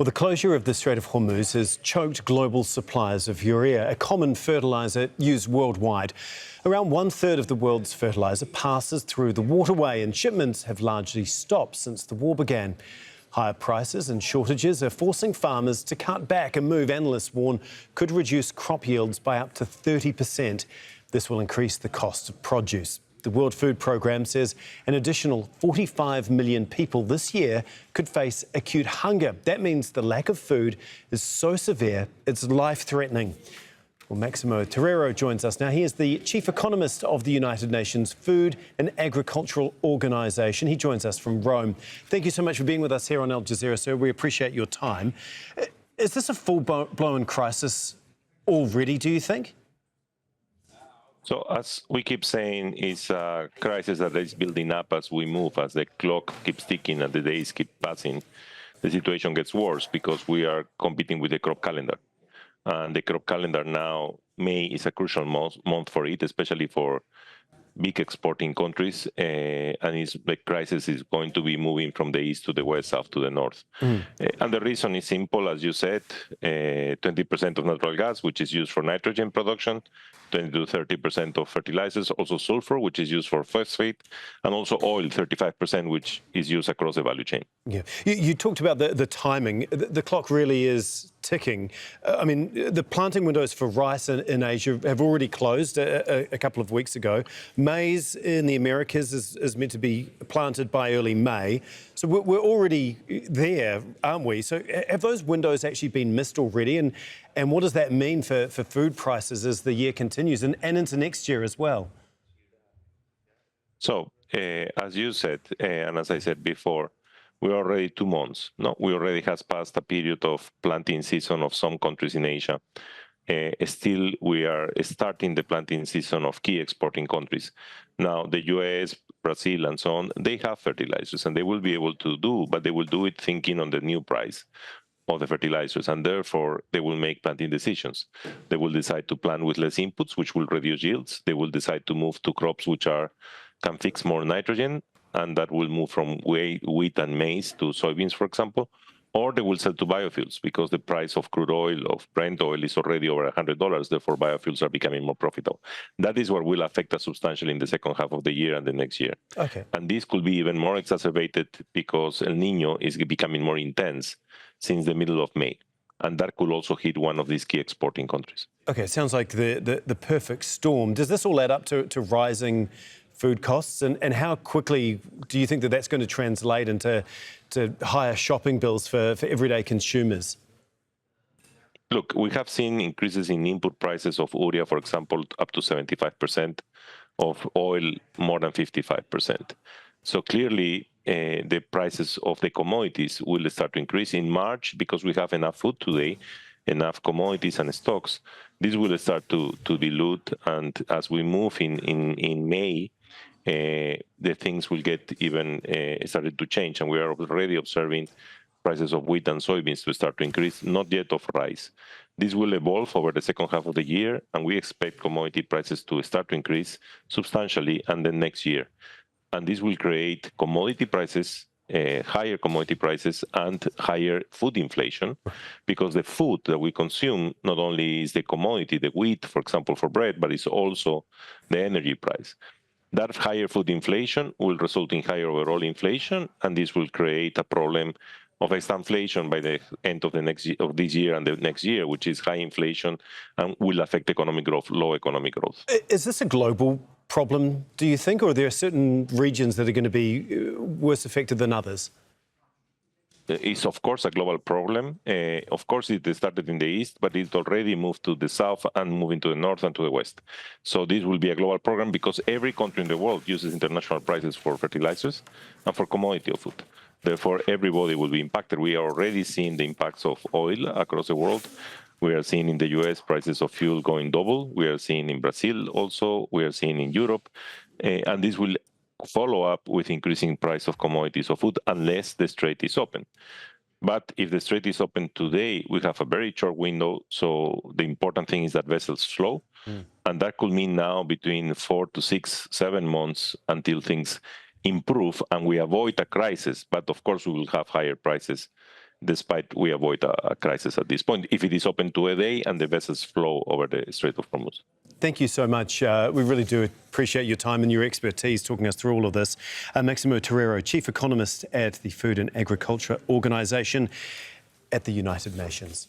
Well, the closure of the Strait of Hormuz has choked global supplies of urea, a common fertiliser used worldwide. Around one-third of the world's fertiliser passes through the waterway, and shipments have largely stopped since the war began. Higher prices and shortages are forcing farmers to cut back, a move analysts warn could reduce crop yields by up to 30%. This will increase the cost of produce. The World Food Programme says an additional 45 million people this year could face acute hunger. That means the lack of food is so severe it's life-threatening. Well, Maximo Torero joins us now. He is the chief economist of the United Nations Food and Agricultural Organization. He joins us from Rome. Thank you so much for being with us here on Al Jazeera, sir. We appreciate your time. Is this a full-blown crisis already, do you think? So as we keep saying, it's a crisis that is building up as we move, as the clock keeps ticking and the days keep passing. The situation gets worse because we are competing with the crop calendar. And the crop calendar now, May is a crucial month for it, especially for big exporting countries, and the crisis is going to be moving from the east to the west, south to the north. And the reason is simple, as you said, 20% of natural gas, which is used for nitrogen production, 20 to 30% of fertilizers, also sulfur, which is used for phosphate, and also oil, 35%, which is used across the value chain. Yeah, you talked about the timing. The clock really is ticking. I mean, the planting windows for rice in Asia have already closed a couple of weeks ago. Maize in the Americas is meant to be planted by early May. So we're already there, aren't we? So have those windows actually been missed already? And what does that mean for food prices as the year continues and into next year as well? So, as you said, and as I said before, we're already 2 months. No, we already has passed a period of planting season of some countries in Asia. Still, we are starting the planting season of key exporting countries. Now, the US, Brazil, and so on, they have fertilizers, and they will be able to do, but they will do it thinking on the new price of the fertilizers, and therefore they will make planting decisions. They will decide to plant with less inputs, which will reduce yields. They will decide to move to crops which can fix more nitrogen, and that will move from wheat and maize to soybeans, for example. Or they will sell to biofuels because the price of crude oil, of Brent oil, is already over $100. Therefore, biofuels are becoming more profitable. That is what will affect us substantially in the second half of the year and the next year. Okay. And this could be even more exacerbated because El Niño is becoming more intense since the middle of May. And that could also hit one of these key exporting countries. Okay, it sounds like the perfect storm. Does this all add up to rising food costs? And how quickly do you think that that's going to translate into higher shopping bills for everyday consumers? Look, we have seen increases in input prices of urea, for example, up to 75%, of oil more than 55%. So clearly, the prices of the commodities will start to increase in March because we have enough food today, enough commodities and stocks. This will start to dilute, and as we move in May, the things will get even started to change, and we are already observing prices of wheat and soybeans to start to increase, not yet of rice. This will evolve over the second half of the year, and we expect commodity prices to start to increase substantially and then next year. And this will create commodity prices, higher commodity prices, and higher food inflation, because the food that we consume not only is the commodity, the wheat, for example, for bread, but it's also the energy price. That higher food inflation will result in higher overall inflation, and this will create a problem of stagflation by the end of this year and the next year, which is high inflation and will affect economic growth, low economic growth. Is this a global problem, do you think, or are there certain regions that are going to be worse affected than others? It's, of course, a global problem. Of course, it started in the east, but it already moved to the south and moving to the north and to the west. So this will be a global program because every country in the world uses international prices for fertilizers and for commodity of food. Therefore, everybody will be impacted. We are already seeing the impacts of oil across the world. We are seeing in the US prices of fuel going double. We are seeing in Brazil also. We are seeing in Europe. And this will follow up with increasing price of commodities of food unless the strait is open. But if the strait is open today, we have a very short window. So the important thing is that vessels flow. And that could mean now between 4 to 6, 7 months until things improve and we avoid a crisis. But of course, we will have higher prices despite we avoid a crisis at this point, if it is open to a day and the vessels flow over the Strait of Hormuz. Thank you so much. We really do appreciate your time and your expertise talking us through all of this. Maximo Torero, Chief Economist at the Food and Agriculture Organisation at the United Nations.